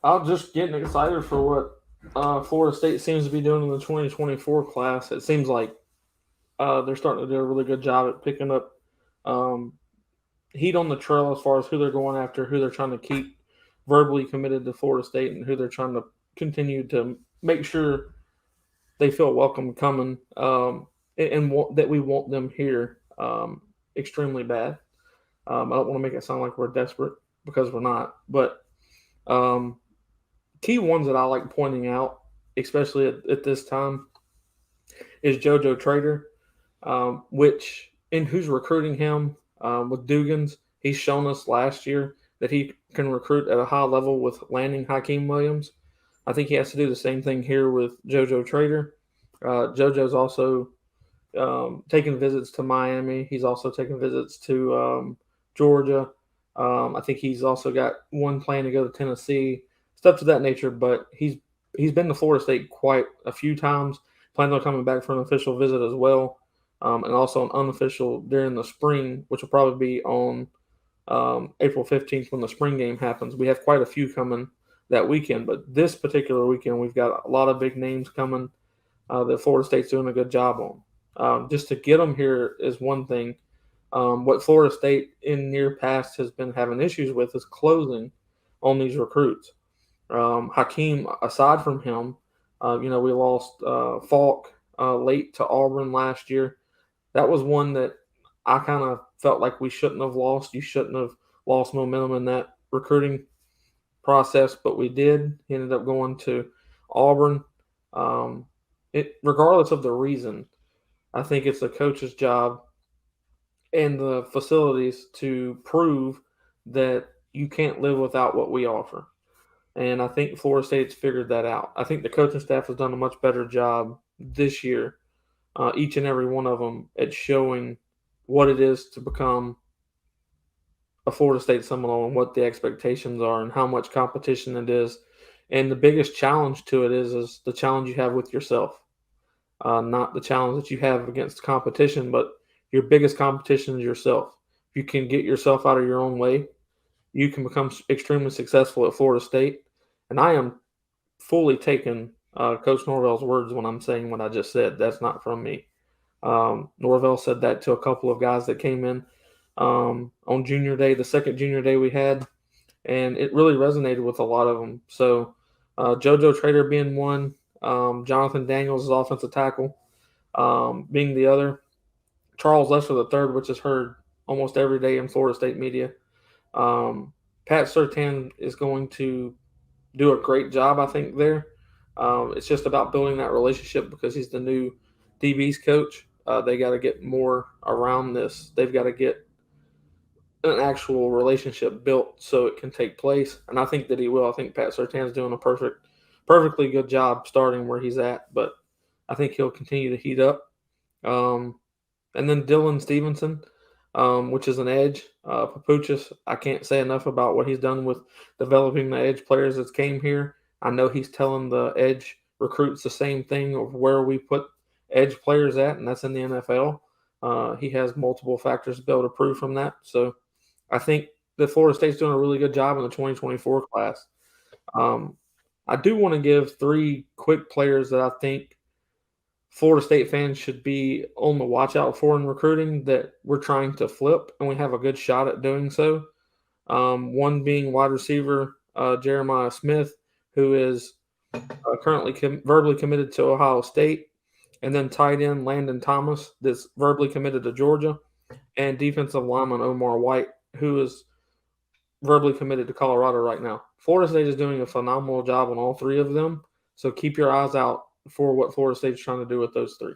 I'm just getting excited for what Florida State seems to be doing in the 2024 class. It seems like they're starting to do a really good job at picking up um, heat on the trail as far as who they're going after, who they're trying to keep verbally committed to Florida State, and who they're trying to continue to make sure they feel welcome coming, and that we want them here extremely bad. I don't want to make it sound like we're desperate because we're not, but um, key ones that I like pointing out, especially at this time, is Jojo Trader, which in who's recruiting him with Dugans. He's shown us last year that he can recruit at a high level with landing Hakeem Williams. I think he has to do the same thing here with Jojo Trader. Jojo's also taking visits to Miami. He's also taking visits to Georgia. I think he's also got one plan to go to Tennessee, stuff to that nature. But he's been to Florida State quite a few times. Plans on coming back for an official visit as well, and also an unofficial during the spring, which will probably be on April 15th when the spring game happens. We have quite a few coming that weekend, but this particular weekend we've got a lot of big names coming that Florida State's doing a good job on. Just to get them here is one thing. What Florida State in near past has been having issues with is closing on these recruits. Hakeem, aside from him, we lost Falk late to Auburn last year. That was one that I kind of felt like we shouldn't have lost. You shouldn't have lost momentum in that recruiting process, but we did. He ended up going to Auburn. Regardless of the reason, I think it's the coach's job and the facilities to prove that you can't live without what we offer. And I think Florida State's figured that out. I think the coaching staff has done a much better job this year, each and every one of them, at showing what it is to become a Florida State Seminole and what the expectations are and how much competition it is. And the biggest challenge to it is the challenge you have with yourself, not the challenge that you have against competition, but your biggest competition is yourself. If you can get yourself out of your own way, you can become extremely successful at Florida State. And I am fully taking Coach Norvell's words when I'm saying what I just said. That's not from me. Norvell said that to a couple of guys that came in on junior day, the second junior day we had, and it really resonated with a lot of them. So Jojo Trader being one, Jonathan Daniels is offensive tackle being the other, Charles Lester the third, which is heard almost every day in Florida State media. Pat Surtain is going to do a great job, I think, there. It's just about building that relationship because he's the new DB's coach. They got to get more around this. They've got to get an actual relationship built so it can take place, and I think that he will. I think Pat Surtain's doing a perfectly good job starting where he's at, but I think he'll continue to heat up. And then Dylan Stevenson, which is an edge. Papuchis, I can't say enough about what he's done with developing the edge players that came here. I know he's telling the edge recruits the same thing of where we put edge players at, and that's in the NFL. He has multiple factors to be able to prove from that. So I think that Florida State's doing a really good job in the 2024 class. I do want to give three quick players that I think Florida State fans should be on the watch out for in recruiting that we're trying to flip, and we have a good shot at doing so. One being wide receiver Jeremiah Smith, who is currently verbally committed to Ohio State, and then tight end Landon Thomas, that's verbally committed to Georgia, and defensive lineman Omar White, who is verbally committed to Colorado right now. Florida State is doing a phenomenal job on all three of them, so keep your eyes out for what Florida State's trying to do with those three.